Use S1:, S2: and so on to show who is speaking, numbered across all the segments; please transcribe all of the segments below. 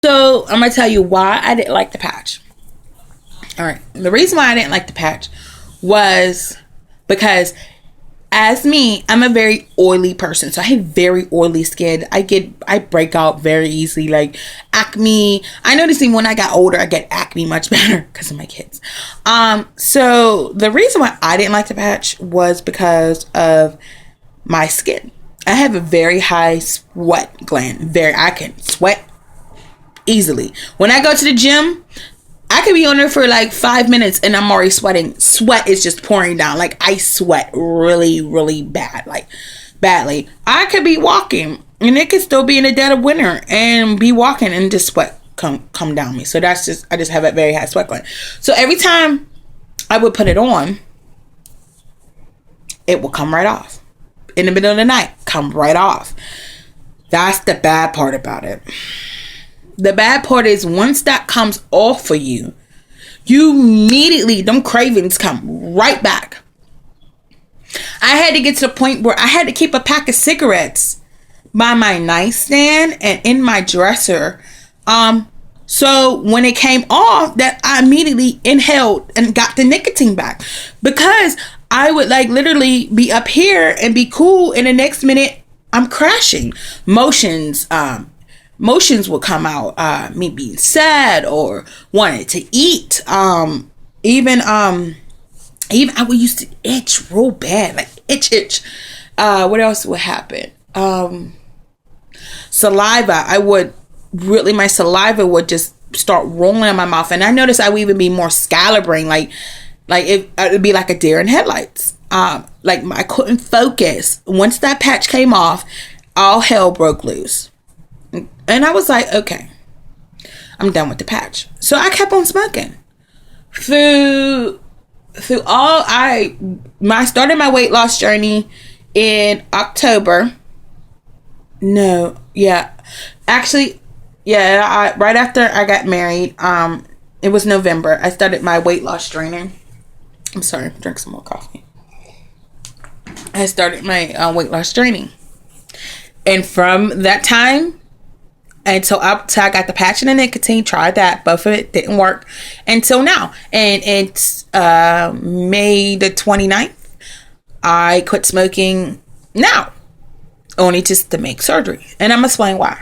S1: So I'm gonna tell you why I didn't like the patch. All right, the reason why I didn't like the patch was because, as me, I'm a very oily person, so I have very oily skin. I break out very easily, like acne. I noticed even when I got older, I get acne much better because of my kids. So the reason why I didn't like the patch was because of my skin. I have a very high sweat gland. I can sweat easily. When I go to the gym, I could be on there for like 5 minutes and I'm already sweating. Sweat is just pouring down. Like, I sweat really, really bad. Like, badly. I could be walking and it could still be in the dead of winter and be walking and just sweat come down me. So I just have a very high sweat gland. So every time I would put it on, it will come right off. In the middle of the night, come right off. That's the bad part about it. The bad part is once that comes off for you, you immediately, them cravings come right back. I had to get to the point where I had to keep a pack of cigarettes by my nightstand and in my dresser. So when it came off, that I immediately inhaled and got the nicotine back, because I would like literally be up here and be cool, and the next minute I'm crashing. Motions will come out, me being sad or wanting to eat. Even I would used to itch real bad, like itch. What else would happen? Saliva. My saliva would just start rolling in my mouth, and I noticed I would even be more scalabrine, like it would be like a deer in headlights. Like I couldn't focus. Once that patch came off, all hell broke loose. And I was like, okay, I'm done with the patch. So I kept on smoking. I started my weight loss journey in October. Right after I got married. It was November. I started my weight loss journey. I'm sorry, drink some more coffee. I started my weight loss journey. And from that time until I got the patch and the nicotine, tried that, both of it didn't work until now. And it's May the 29th. I quit smoking now, only just to make surgery. And I'm going to explain why.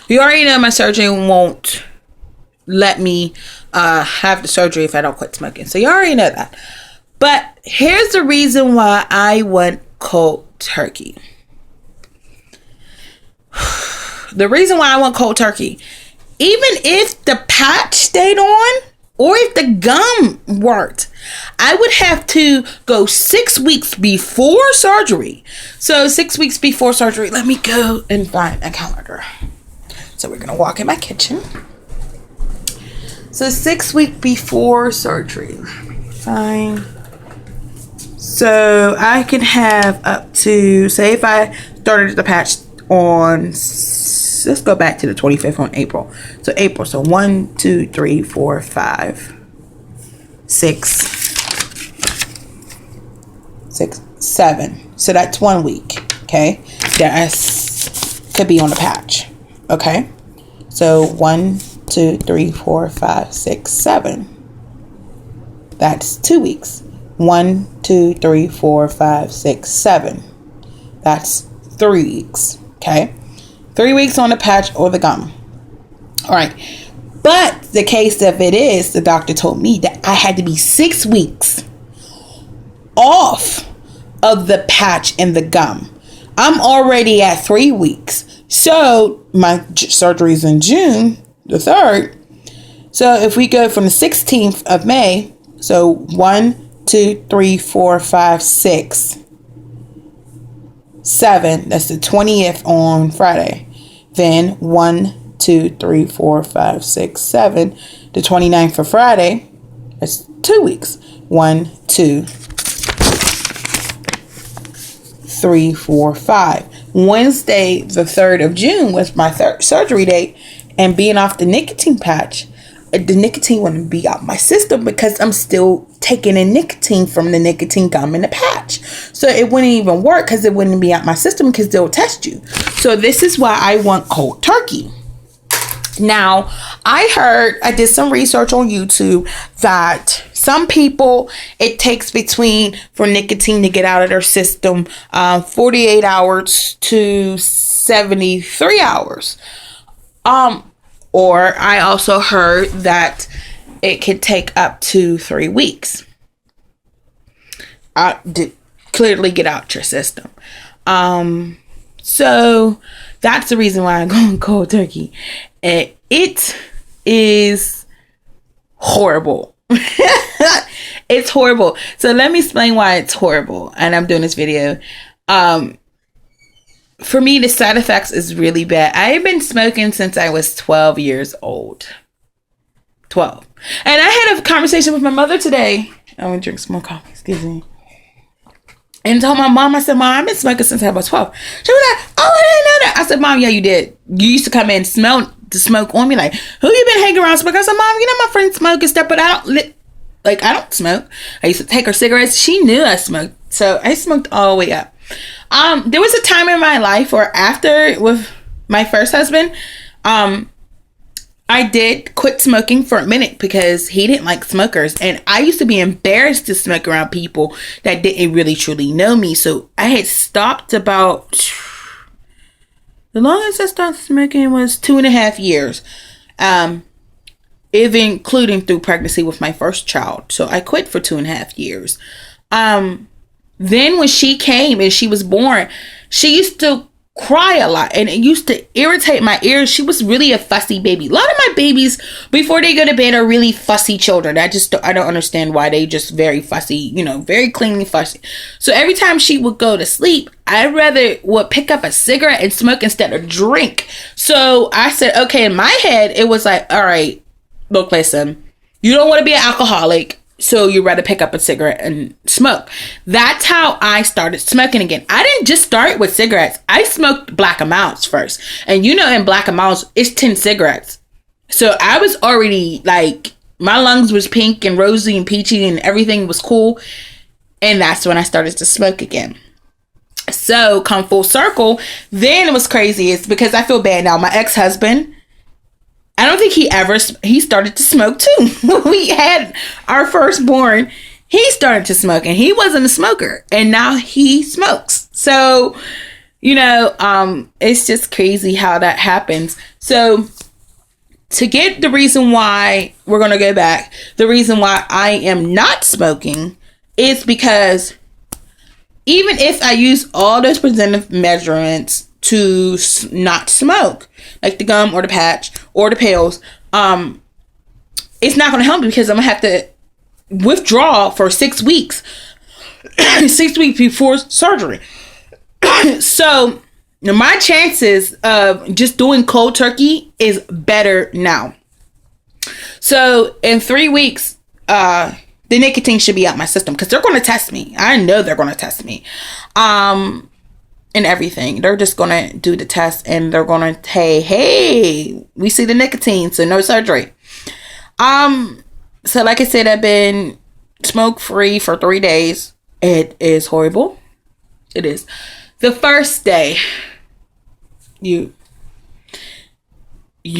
S1: You already know my surgeon won't let me have the surgery if I don't quit smoking. So you already know that. But here's the reason why I went cold turkey. The reason why I went cold turkey, even if the patch stayed on or if the gum worked, I would have to go 6 weeks before surgery. So 6 weeks before surgery, let me go and find a calendar. So we're going to walk in my kitchen. So 6 weeks before surgery. Fine. So I can have up to, say if I started the patch on, let's go back to the 25th on April. So April, so 1, 2, 3, 4, 5, 6, 7. So that's 1 week, okay? That I could be on the patch, okay? So 1, 2, 3, 4, 5, 6, 7. That's 2 weeks. 1, 2, 3, 4, 5, 6, 7. That's 3 weeks. Okay. 3 weeks on the patch or the gum. All right. But the case of it is, the doctor told me that I had to be 6 weeks off of the patch and the gum. I'm already at 3 weeks. So my surgery is in June the 3rd. So if we go from the 16th of May, so 1, 2, 3, 4, 5, 6, 7. That's the 20th on Friday. Then 1, 2, 3, 4, 5, 6, 7. The 29th for Friday. That's 2 weeks. 1, 2, 3, 4, 5. Wednesday, the 3rd of June was my surgery date. And being off the nicotine patch, the nicotine wouldn't be out my system because I'm still taking in nicotine from the nicotine gum in the patch. So it wouldn't even work because it wouldn't be out my system because they'll test you. So this is why I want cold turkey. Now, I did some research on YouTube that some people, it takes for nicotine to get out of their system, 48 hours to 73 hours. Or I also heard that it could take up to 3 weeks. Clearly get out your system. So that's the reason why I'm going cold turkey. It is horrible. It's horrible. So let me explain why it's horrible. And I'm doing this video. For me, the side effects is really bad. I've been smoking since I was 12 years old. 12. And I had a conversation with my mother today. I want to drink some more coffee. Excuse me. And told my mom, I said, Mom, I've been smoking since I was 12. She was like, oh, I didn't know that. I said, Mom, yeah, you did. You used to come in and smell the smoke on me. Like, who you been hanging around smoking? I said, Mom, you know my friends smoke and stuff, but I don't smoke. I used to take her cigarettes. She knew I smoked. So I smoked all the way up. There was a time in my life where after with my first husband, I did quit smoking for a minute because he didn't like smokers. And I used to be embarrassed to smoke around people that didn't really truly know me. So I had stopped about, the longest I stopped smoking was 2.5 years. Even including through pregnancy with my first child. So I quit for 2.5 years. Then when she came and she was born, she used to cry a lot and it used to irritate my ears. She was really a fussy baby. A lot of my babies before they go to bed are really fussy children. I don't understand why they just very fussy, very cleanly fussy. So every time she would go to sleep, I rather would pick up a cigarette and smoke instead of drink. So I said, okay, in my head, it was like, all right, look, listen, you don't want to be an alcoholic. So you'd rather pick up a cigarette and smoke. That's how I started smoking again. I didn't just start with cigarettes. I smoked Black & Milds first. And in Black & Milds, it's 10 cigarettes. So I was already like, my lungs was pink and rosy and peachy and everything was cool. And that's when I started to smoke again. So come full circle. Then it was crazy. It's because I feel bad now. My ex-husband, I don't think he started to smoke too. When we had our firstborn, he started to smoke and he wasn't a smoker and now he smokes. So, it's just crazy how that happens. So to get the reason why we're going to go back, the reason why I am not smoking is because even if I use all those preventive measurements to not smoke, like the gum or the patch or the pills, it's not going to help me because I'm going to have to withdraw for 6 weeks. 6 weeks before surgery. So my chances of just doing cold turkey is better now. So in 3 weeks, the nicotine should be out my system because they're going to test me. I know they're going to test me. And everything. They're just going to do the test and they're going to say, hey, we see the nicotine, so no surgery. So like I said, I've been smoke free for 3 days. It is horrible. It is. The first day, you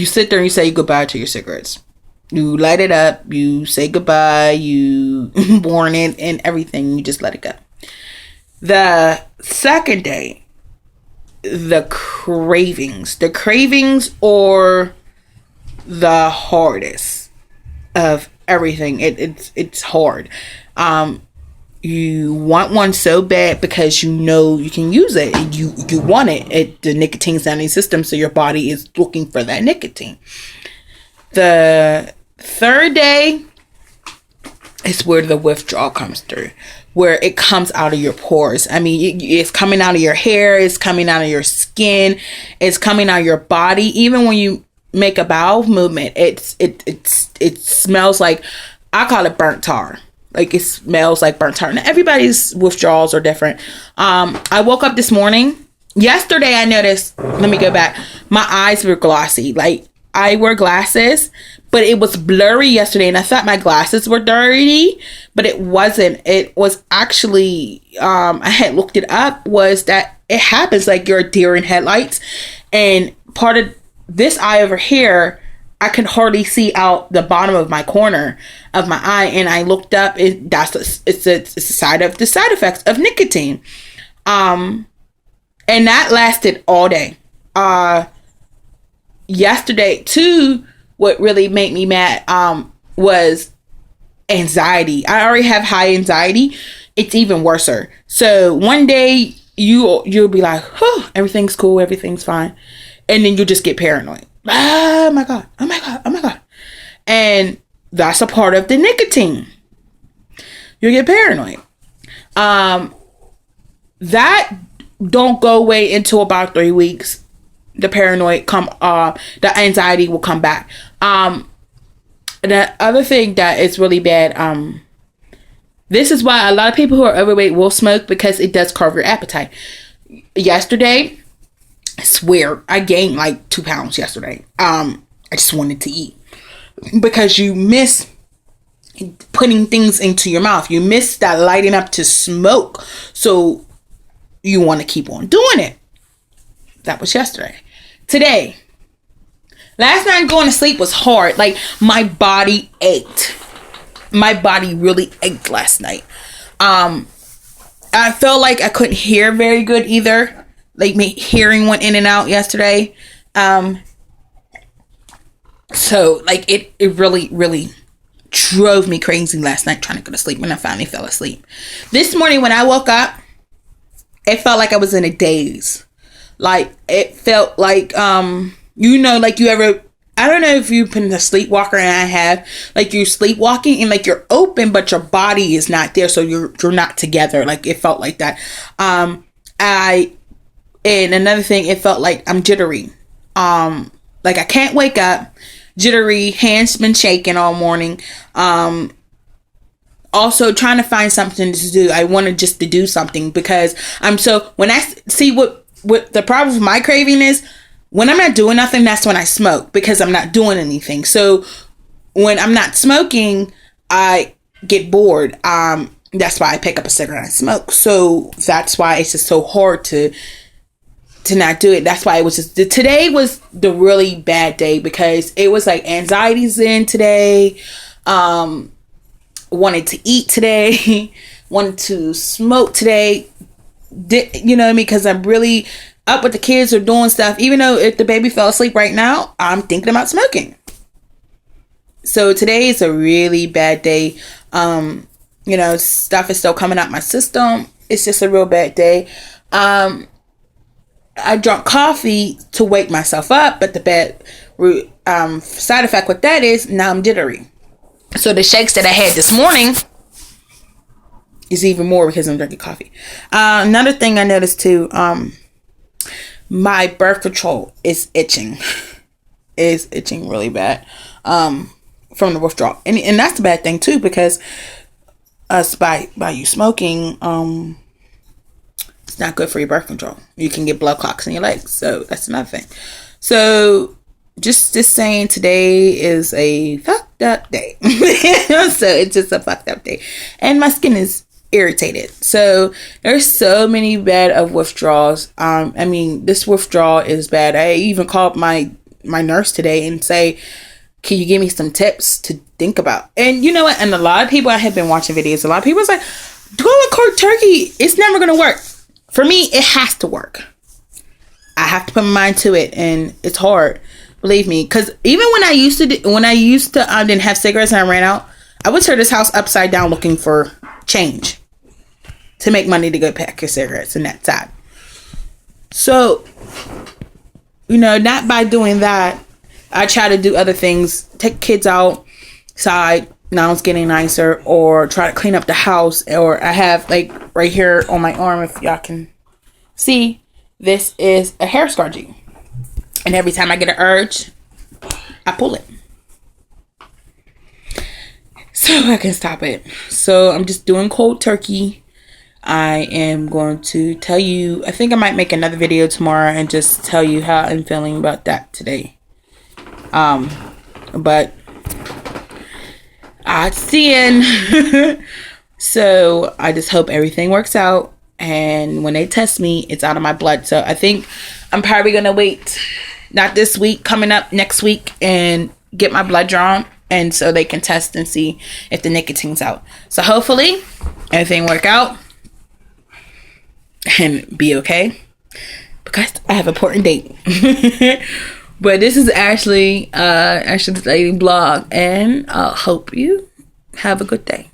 S1: sit there and you say goodbye to your cigarettes. You light it up, you say goodbye, you burn it and everything. You just let it go. The second day, the cravings are the hardest of everything. It's hard. You want one so bad because you can use it. You want it. The nicotine's in your system, so your body is looking for that nicotine. The third day is where the withdrawal comes through, where it comes out of your pores. I mean, it's coming out of your hair, it's coming out of your skin, it's coming out of your body. Even when you make a bowel movement, it smells like, I call it burnt tar. Like, it smells like burnt tar. Now, everybody's withdrawals are different. I woke up this morning. Yesterday, I noticed, let me go back, my eyes were glossy. Like, I wear glasses, but it was blurry yesterday, and I thought my glasses were dirty, but it wasn't. It was actually, I had looked it up, was that it happens like you're a deer in headlights, and part of this eye over here I could hardly see out the bottom of my corner of my eye, and I looked up. It's a side effects of nicotine, and that lasted all day. Yesterday too, what really made me mad was anxiety. I already have high anxiety. It's even worse. So one day you'll be like, oh, everything's cool, everything's fine, and then you just get paranoid. Oh my god, oh my god, oh my god. And that's a part of the nicotine. You get paranoid. That don't go away until about 3 weeks. The the anxiety will come back. The other thing that is really bad, this is why a lot of people who are overweight will smoke, because it does curb your appetite. Yesterday, I swear, I gained like 2 pounds yesterday. I just wanted to eat. Because you miss putting things into your mouth. You miss that lighting up to smoke. So you want to keep on doing it. That was yesterday. Today, last night going to sleep was hard. Like, my body ached. My body really ached last night. I felt like I couldn't hear very good either. Like, my hearing went in and out yesterday. So, like, it really, really drove me crazy last night trying to go to sleep, when I finally fell asleep. This morning when I woke up, it felt like I was in a daze. Like, it felt like, like you ever, I don't know if you've been a sleepwalker, and I have, like, you're sleepwalking and like you're open, but your body is not there. So you're not together. Like, it felt like that. And another thing, it felt like I'm jittery. Like, I can't wake up, jittery, hands been shaking all morning. Also trying to find something to do. I wanted just to do something, because when I see what the problem with my craving is, when I'm not doing nothing, that's when I smoke, because I'm not doing anything. So when I'm not smoking, I get bored. That's why I pick up a cigarette and smoke. So that's why it's just so hard to not do it. That's why it was just, today was the really bad day, because it was like anxiety's in today. Wanted to eat today. Wanted to smoke today. You know what I mean? Because I'm really up with the kids or doing stuff. Even though if the baby fell asleep right now, I'm thinking about smoking. So today is a really bad day. Stuff is still coming out my system. It's just a real bad day. I drank coffee to wake myself up, but the bad side effect with that is now I'm jittery. So the shakes that I had this morning is even more because I'm drinking coffee. Another thing I noticed too, my birth control is itching. Is itching really bad from the withdrawal. And that's the bad thing too, because by you smoking, it's not good for your birth control. You can get blood clots in your legs. So that's another thing. So just saying, today is a fucked up day. So it's just a fucked up day. And my skin is irritated. So there's so many bad of withdrawals. This withdrawal is bad. I even called my nurse today and say, can you give me some tips to think about? And you know what? And a lot of people, I have been watching videos. A lot of people say, going cold turkey, it's never going to work. For me, it has to work. I have to put my mind to it, and it's hard. Believe me, because even when I used to didn't have cigarettes and I ran out, I would turn this house upside down looking for change to make money to go pack your cigarettes, and that's sad. So, not by doing that, I try to do other things, take kids outside. Now it's getting nicer, or try to clean up the house. Or I have, like, right here on my arm, if y'all can see, this is a hair scrunchie. And every time I get an urge, I pull it, so I can stop it. So I'm just doing cold turkey. I am going to tell you, I think I might make another video tomorrow and just tell you how I'm feeling about that today. But I'll see you. So I just hope everything works out. And when they test me, it's out of my blood. So I think I'm probably going to wait, not this week, coming up next week, and get my blood drawn, and so they can test and see if the nicotine's out. So hopefully everything work out and be okay, because I have an important date. But this is Ashley, Ashley's Lady Blog, and I hope you have a good day.